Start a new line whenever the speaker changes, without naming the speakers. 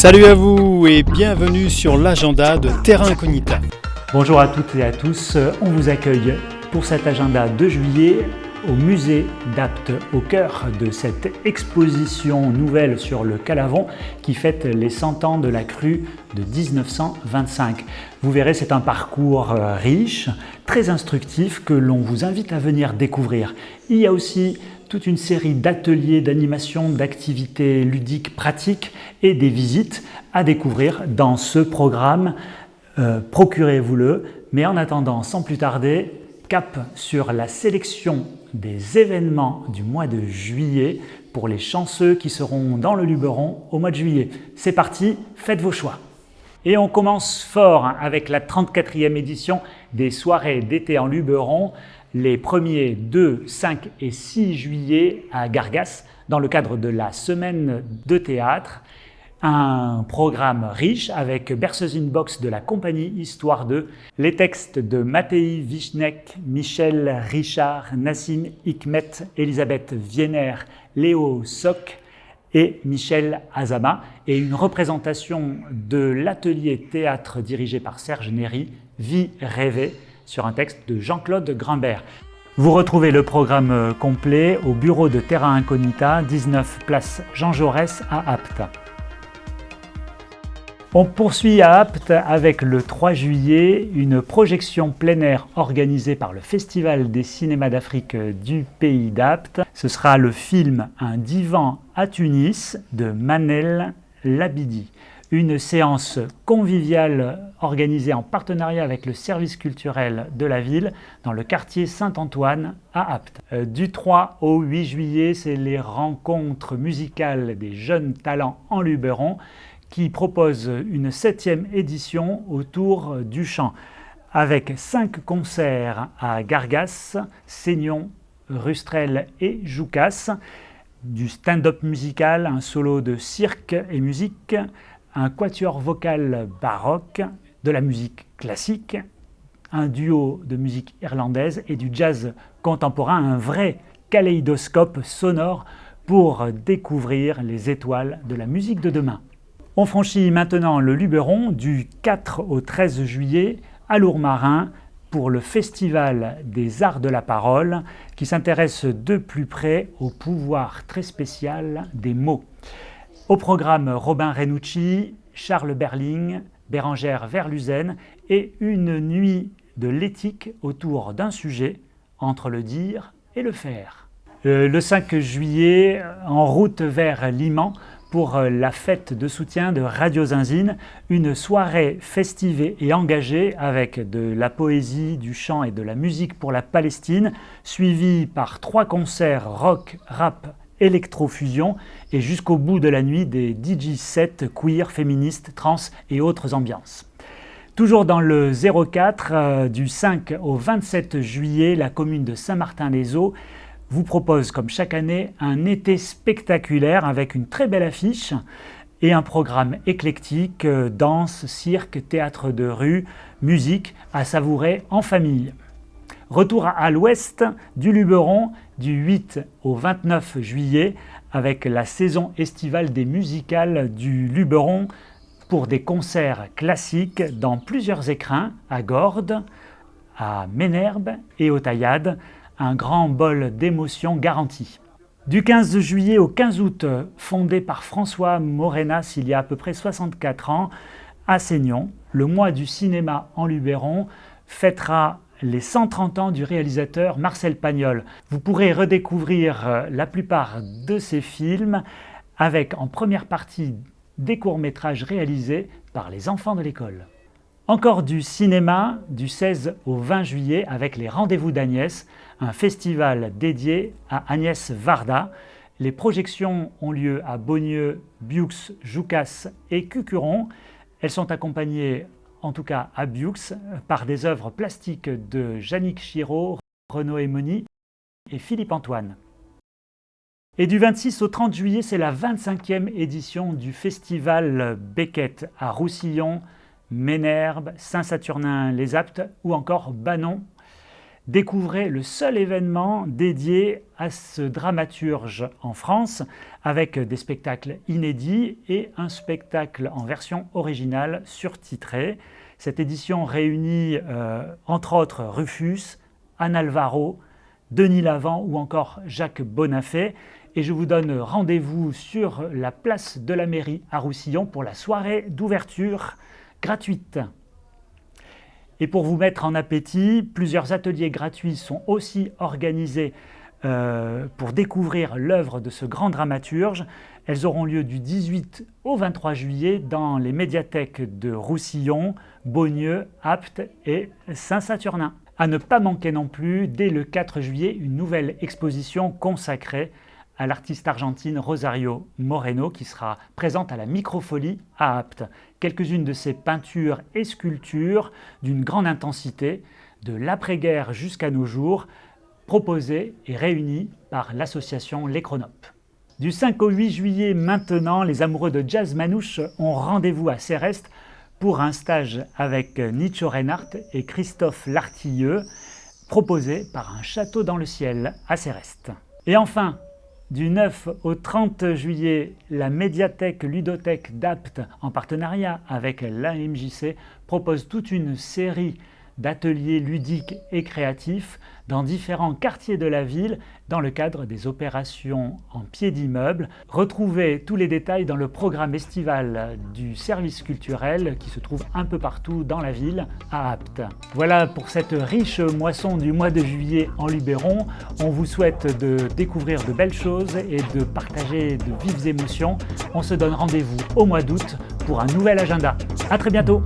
Salut à vous et bienvenue sur l'agenda de Terra Incognita.
Bonjour à toutes et à tous, on vous accueille pour cet agenda de juillet au musée d'Apt, au cœur de cette exposition nouvelle sur le Calavon qui fête les 100 ans de la crue de 1925. Vous verrez, c'est un parcours riche, très instructif que l'on vous invite à venir découvrir. Il y a aussi toute une série d'ateliers, d'animations, d'activités ludiques pratiques et des visites à découvrir dans ce programme. Procurez-vous-le, mais en attendant, sans plus tarder, cap sur la sélection des événements du mois de juillet pour les chanceux qui seront dans le Luberon au mois de juillet. C'est parti, faites vos choix. Et on commence fort avec la 34e édition des soirées d'été en Luberon, les 1er, 2, 5 et 6 juillet à Gargas, dans le cadre de la semaine de théâtre. Un programme riche avec Berceuse in Box de la compagnie Histoire 2, les textes de Mattei Vichnek, Michel Richard, Nassim Hikmet, Elisabeth Vienner, Léo Soc et Michel Azama, et une représentation de l'atelier théâtre dirigé par Serge Néry, Vie rêvée, sur un texte de Jean-Claude Grimbert. Vous retrouvez le programme complet au bureau de Terra Incognita, 19 place Jean Jaurès à Apt. On poursuit à Apt avec le 3 juillet une projection plein air organisée par le Festival des cinémas d'Afrique du pays d'Apt. Ce sera le film Un divan à Tunis de Manel Labidi. Une séance conviviale organisée en partenariat avec le service culturel de la ville dans le quartier Saint-Antoine à Apt. Du 3 au 8 juillet, c'est les rencontres musicales des jeunes talents en Luberon qui propose une 7e édition autour du chant, avec 5 concerts à Gargas, Seignon, Rustrel et Joucas, du stand-up musical, un solo de cirque et musique, un quatuor vocal baroque, de la musique classique, un duo de musique irlandaise et du jazz contemporain, un vrai kaléidoscope sonore pour découvrir les étoiles de la musique de demain. On franchit maintenant le Luberon du 4 au 13 juillet à Lourmarin pour le Festival des Arts de la Parole qui s'intéresse de plus près au pouvoir très spécial des mots. Au programme Robin Renucci, Charles Berling, Bérangère Verluzen et une nuit de l'éthique autour d'un sujet entre le dire et le faire. Le 5 juillet, en route vers Liman, pour la fête de soutien de Radio Zinzine, une soirée festive et engagée avec de la poésie, du chant et de la musique pour la Palestine, suivie par 3 concerts rock, rap, électrofusion et jusqu'au bout de la nuit des DJ sets queer, féministes, trans et autres ambiances. Toujours dans le 04, du 5 au 27 juillet, la commune de Saint-Martin-les-Eaux vous propose, comme chaque année, un été spectaculaire avec une très belle affiche et un programme éclectique, danse, cirque, théâtre de rue, musique à savourer en famille. Retour à l'ouest du Luberon du 8 au 29 juillet avec la saison estivale des musicales du Luberon pour des concerts classiques dans plusieurs écrins à Gordes, à Ménherbe et au Taillade. Un grand bol d'émotions garanti. Du 15 juillet au 15 août, fondé par François Morenas il y a à peu près 64 ans, à Seignon, le mois du cinéma en Luberon fêtera les 130 ans du réalisateur Marcel Pagnol. Vous pourrez redécouvrir la plupart de ses films avec en première partie des courts-métrages réalisés par les enfants de l'école. Encore du cinéma du 16 au 20 juillet avec les Rendez-vous d'Agnès, un festival dédié à Agnès Varda. Les projections ont lieu à Beaunieu, Biux, Joucas et Cucuron. Elles sont accompagnées, en tout cas à Biux, par des œuvres plastiques de Yannick Chiraud, Renaud Emoni et Philippe Antoine. Et du 26 au 30 juillet, c'est la 25e édition du festival Beckett à Roussillon, Ménherbe, Saint-Saturnin-les-Aptes ou encore Banon. Découvrez le seul événement dédié à ce dramaturge en France, avec des spectacles inédits et un spectacle en version originale surtitrée. Cette édition réunit entre autres Rufus, Anne Alvaro, Denis Lavant ou encore Jacques Bonafé. Et je vous donne rendez-vous sur la place de la mairie à Roussillon pour la soirée d'ouverture gratuite. Et pour vous mettre en appétit, plusieurs ateliers gratuits sont aussi organisés pour découvrir l'œuvre de ce grand dramaturge. Elles auront lieu du 18 au 23 juillet dans les médiathèques de Roussillon, Beaunieu, Apt et Saint-Saturnin. À ne pas manquer non plus, dès le 4 juillet, une nouvelle exposition consacrée à l'artiste argentine Rosario Moreno qui sera présente à la Microfolie à Apt. Quelques-unes de ses peintures et sculptures d'une grande intensité, de l'après-guerre jusqu'à nos jours, proposées et réunies par l'association Les Chronopes. Du 5 au 8 juillet maintenant, les amoureux de jazz manouche ont rendez-vous à Céreste pour un stage avec Nicho Reinhardt et Christophe Lartilleux, proposé par un château dans le ciel à Céreste. Et enfin, du 9 au 30 juillet, la médiathèque ludothèque d'Apt, en partenariat avec l'AMJC, propose toute une série d'ateliers ludiques et créatifs dans différents quartiers de la ville dans le cadre des opérations en pied d'immeuble. Retrouvez tous les détails dans le programme estival du service culturel qui se trouve un peu partout dans la ville à Apt. Voilà pour cette riche moisson du mois de juillet en Luberon. On vous souhaite de découvrir de belles choses et de partager de vives émotions. On se donne rendez-vous au mois d'août pour un nouvel agenda. À très bientôt.